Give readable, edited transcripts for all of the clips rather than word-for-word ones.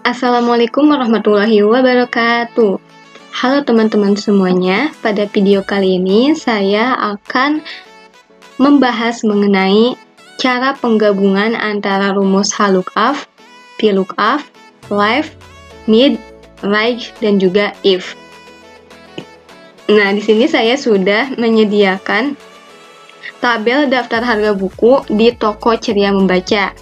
Assalamualaikum warahmatullahi wabarakatuh. Halo teman-teman semuanya, pada video kali ini saya akan membahas mengenai cara penggabungan antara rumus HLOOKUP, VLOOKUP, LIFE, NEED, RAG, dan juga IF. Nah, di sini saya sudah menyediakan tabel daftar harga buku di toko Ceria Membaca.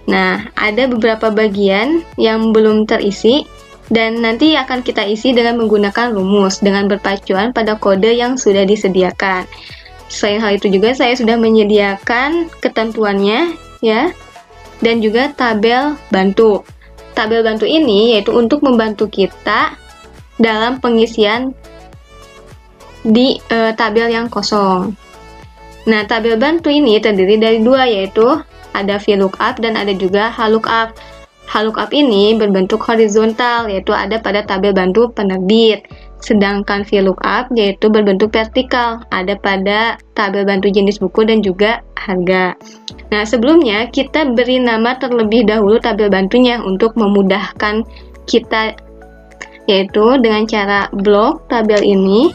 Nah, ada beberapa bagian yang belum terisi dan nanti akan kita isi dengan menggunakan rumus dengan berpacuan pada kode yang sudah disediakan. Selain hal itu juga saya sudah menyediakan ketentuannya ya, dan juga tabel bantu. Tabel bantu ini yaitu untuk membantu kita dalam pengisian di tabel yang kosong. Nah, tabel bantu ini terdiri dari dua, yaitu ada VLOOKUP dan ada juga HLOOKUP. HLOOKUP ini berbentuk horizontal, yaitu ada pada tabel bantu penerbit. Sedangkan VLOOKUP yaitu berbentuk vertikal, ada pada tabel bantu jenis buku dan juga harga. Nah, sebelumnya kita beri nama terlebih dahulu tabel bantunya untuk memudahkan kita, yaitu dengan cara blok tabel ini.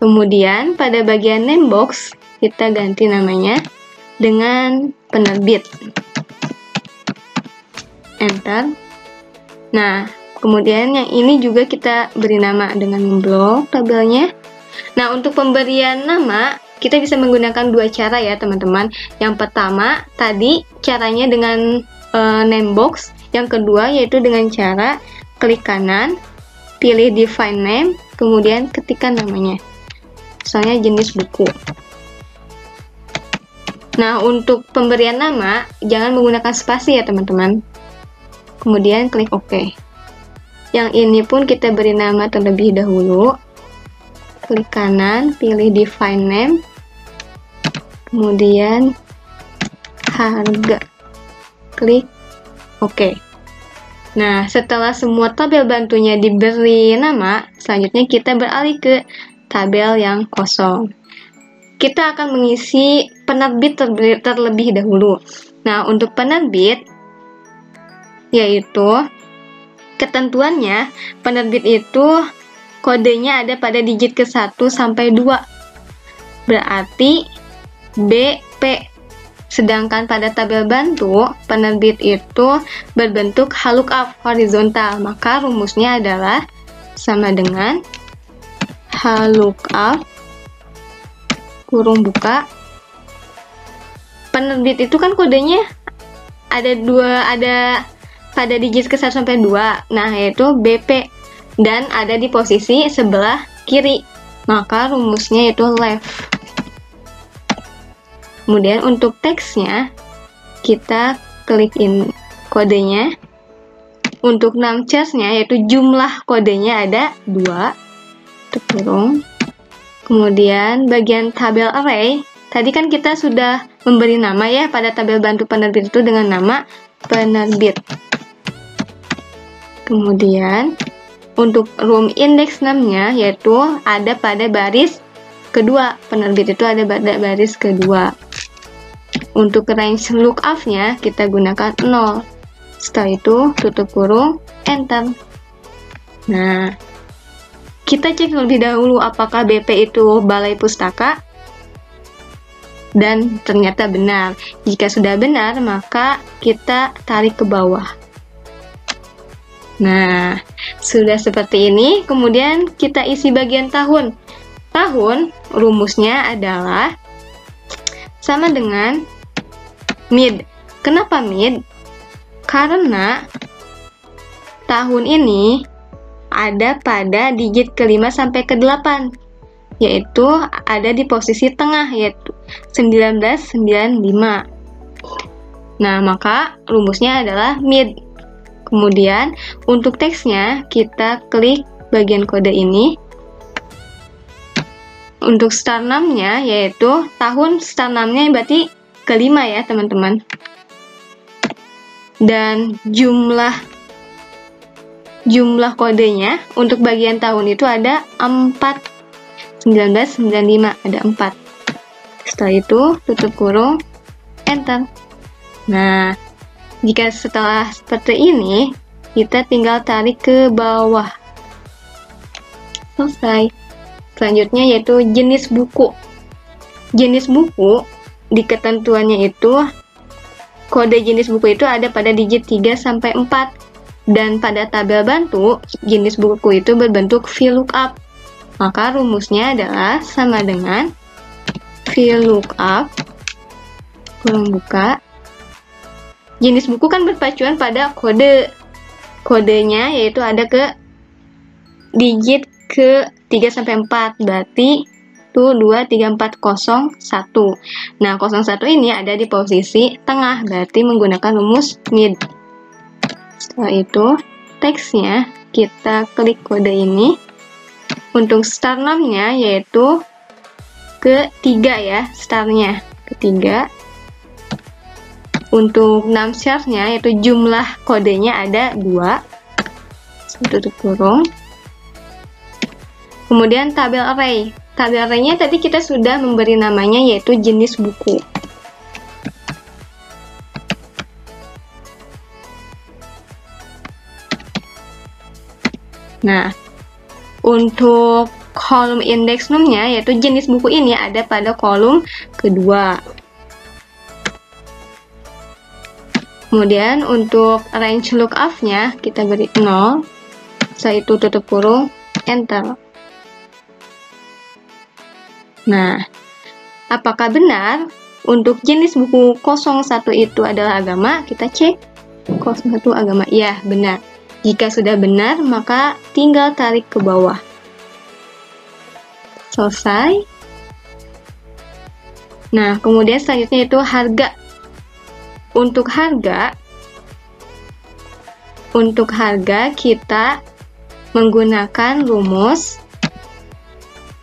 Kemudian pada bagian name box kita ganti namanya dengan penerbit. Enter. Nah, kemudian yang ini juga kita beri nama dengan blok tabelnya. Nah, untuk pemberian nama kita bisa menggunakan dua cara ya teman-teman. Yang pertama tadi caranya dengan name box. Yang kedua yaitu dengan cara klik kanan, pilih define name, kemudian ketikkan namanya. Misalnya jenis buku. Nah, untuk pemberian nama jangan menggunakan spasi ya teman-teman. Kemudian klik OK. Yang ini pun kita beri nama terlebih dahulu. Klik kanan, pilih define name, kemudian harga. Klik OK. Nah, setelah semua tabel bantunya diberi nama, selanjutnya kita beralih ke tabel yang kosong. Kita akan mengisi penerbit terlebih dahulu. Nah, untuk penerbit yaitu ketentuannya, penerbit itu kodenya ada pada digit ke-1 sampai 2. Berarti BP. Sedangkan pada tabel bantu, penerbit itu berbentuk HLOOKUP horizontal, maka rumusnya adalah sama dengan HLOOKUP kurung buka. Penerbit itu kan kodenya ada pada digit ke-1 sampai 2. Nah, yaitu BP dan ada di posisi sebelah kiri. Maka rumusnya itu left. Kemudian untuk teksnya kita klik in kodenya. Untuk num charge-nya yaitu jumlah kodenya ada 2. Kurung. Kemudian bagian tabel array, tadi kan kita sudah memberi nama ya pada tabel bantu penerbit itu dengan nama penerbit. Kemudian untuk room index name-nya yaitu ada pada baris kedua, penerbit itu ada pada baris kedua. Untuk range lookup-nya kita gunakan 0. Setelah itu tutup kurung, enter. Nah, kita cek lebih dahulu apakah BP itu balai pustaka, dan ternyata benar. Jika sudah benar, maka kita tarik ke bawah. Nah, sudah seperti ini. Kemudian kita isi bagian tahun. Tahun rumusnya adalah sama dengan mid. Kenapa mid? Karena tahun ini ada pada digit ke-5 sampai ke-8, yaitu ada di posisi tengah, yaitu 1995. Nah, maka rumusnya adalah mid. Kemudian untuk teksnya kita klik bagian kode ini. Untuk start name-nya yaitu tahun, start name-nya berarti ke-5 ya teman-teman. Dan jumlah kodenya untuk bagian tahun itu ada 4. 1995 ada 4. Setelah itu tutup kurung, enter. Nah, Jika setelah seperti ini, kita tinggal tarik ke bawah. Selesai. Selanjutnya yaitu jenis buku. Jenis buku di ketentuannya itu, kode jenis buku itu ada pada digit 3-4. Dan pada tabel bantu, jenis buku itu berbentuk VLOOKUP. Maka rumusnya adalah sama dengan VLOOKUP kurang buka. Jenis buku kan berpacuan pada kode. Kodenya yaitu ada ke digit ke 3-4. Berarti itu 2, 3, 4, 0, 1. Nah, 01 ini ada di posisi tengah. Berarti menggunakan rumus mid. Setelah itu, teksnya kita klik kode ini. Untuk star name-nya yaitu ketiga ya, starnya ketiga. Untuk num char-nya yaitu jumlah kodenya ada 2, tutup kurung. Kemudian tabel array. Tabel array-nya tadi kita sudah memberi namanya yaitu jenis buku. Nah, untuk kolom index num-nya yaitu jenis buku ini ada pada kolom kedua. Kemudian untuk range lookup-nya kita beri 0. Setelah itu tutup kurung, enter. Nah, apakah benar untuk jenis buku 01 itu adalah agama? Kita cek. 01 agama. Ya, benar. Jika sudah benar, maka tinggal tarik ke bawah. Selesai. Nah, kemudian selanjutnya itu harga. Untuk harga kita menggunakan rumus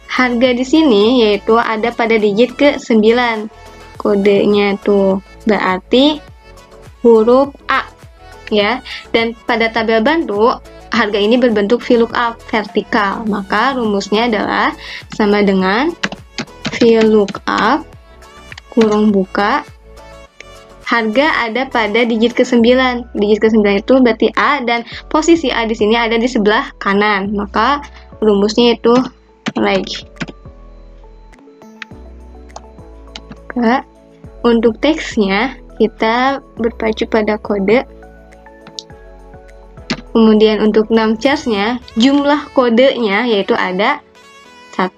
harga di sini yaitu ada pada digit ke 9. Kodenya tuh berarti huruf A ya. Dan pada tabel bantu harga ini berbentuk VLOOKUP vertikal. Maka rumusnya adalah sama dengan VLOOKUP kurung buka harga ada pada digit ke-9. Digit ke-9 itu berarti A dan posisi A di sini ada di sebelah kanan. Maka rumusnya itu like. Untuk teksnya kita berpacu pada kode. Kemudian untuk num char-nya jumlah kodenya yaitu ada 1.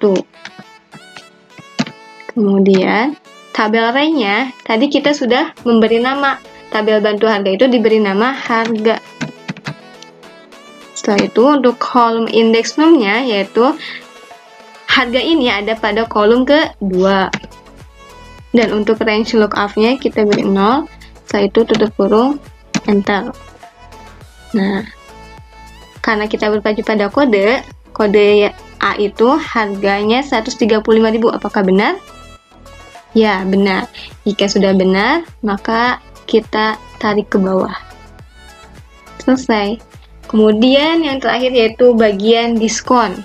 Kemudian tabel array-nya, tadi kita sudah memberi nama. Tabel bantu harga itu diberi nama harga. Setelah itu, untuk kolom index num-nya, yaitu harga ini ada pada kolom kedua. Dan untuk range lookup-nya, kita beri 0. Setelah itu, tutup kurung, enter. Nah, karena kita berpacu pada kode A itu harganya 135.000. Apakah benar? Ya, benar. Jika sudah benar, maka kita tarik ke bawah. Selesai. Kemudian yang terakhir yaitu bagian diskon.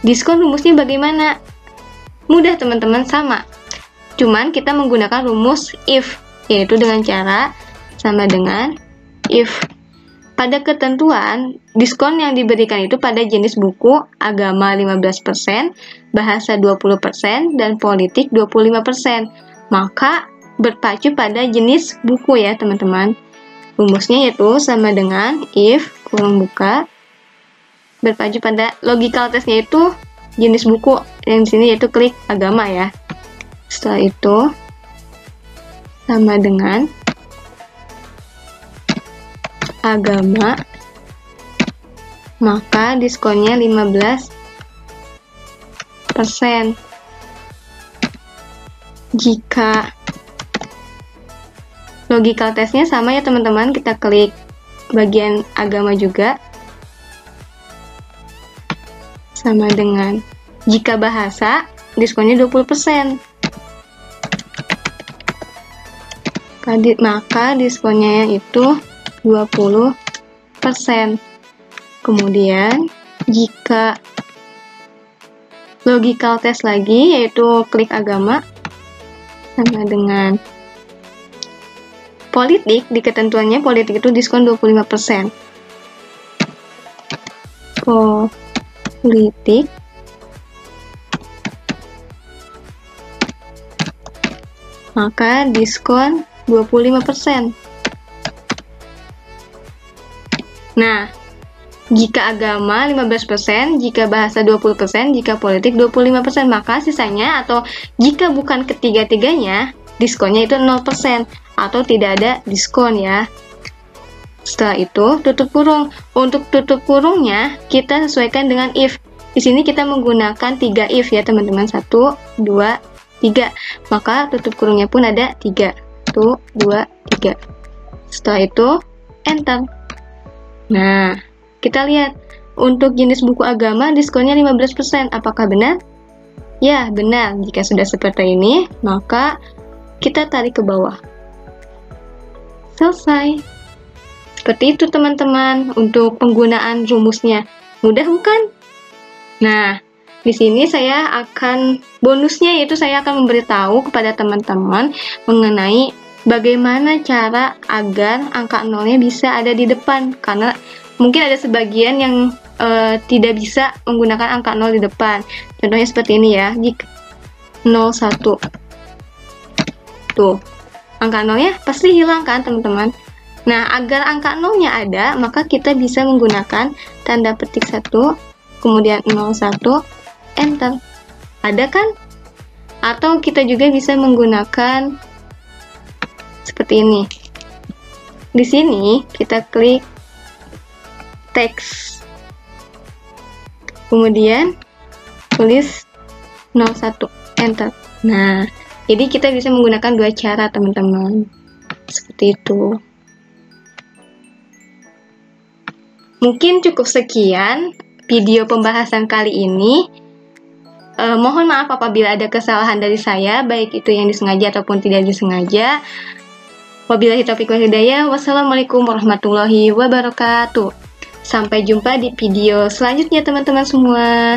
Diskon rumusnya bagaimana? Mudah teman-teman, sama. Cuman kita menggunakan rumus if, yaitu dengan cara sama dengan if. Pada ketentuan, diskon yang diberikan itu pada jenis buku agama 15%, bahasa 20%, dan politik 25%. Maka berpacu pada jenis buku ya teman-teman. Rumusnya yaitu sama dengan if, kurung buka, berpacu pada logical testnya itu jenis buku, yang di sini yaitu klik agama ya. Setelah itu, sama dengan agama, maka diskonnya 15%. Jika logical testnya sama ya teman-teman, kita klik bagian agama juga, sama dengan jika bahasa diskonnya 20%, maka diskonnya itu 20%. Kemudian jika logical test lagi yaitu klik agama, sama dengan politik, di ketentuannya politik itu diskon 25%. Politik maka diskon 25%. Nah, jika agama 15%, jika bahasa 20%, jika politik 25%, maka sisanya atau jika bukan ketiga-tiganya, diskonnya itu 0% atau tidak ada diskon ya. Setelah itu, tutup kurung. Untuk tutup kurungnya, kita sesuaikan dengan if. Di sini kita menggunakan 3 if ya teman-teman. 1, 2, 3. Maka tutup kurungnya pun ada 3. 1, 2, 3. Setelah itu, enter. Nah, kita lihat. Untuk jenis buku agama, diskonnya 15%. Apakah benar? Ya, benar. Jika sudah seperti ini, maka kita tarik ke bawah. Selesai. Seperti itu teman-teman untuk penggunaan rumusnya. Mudah bukan? Nah, di sini saya akan bonusnya yaitu saya akan memberitahu kepada teman-teman mengenai bagaimana cara agar angka nolnya bisa ada di depan. Karena mungkin ada sebagian yang tidak bisa menggunakan angka 0 di depan. Contohnya seperti ini ya. Jika 01. Tuh. Angka 0-nya pasti hilang kan teman-teman? Nah, agar angka 0-nya ada, maka kita bisa menggunakan tanda petik 1, kemudian 01, enter. Ada kan? Atau kita juga bisa menggunakan seperti ini. Di sini kita klik teks. Kemudian tulis 01, enter. Nah, jadi kita bisa menggunakan dua cara teman-teman. Seperti itu. Mungkin cukup sekian video pembahasan kali ini. Mohon maaf apabila ada kesalahan dari saya, baik itu yang disengaja ataupun tidak disengaja. Wabillahi taufiq wal hidayah. Wassalamualaikum warahmatullahi wabarakatuh. Sampai jumpa di video selanjutnya teman-teman semua.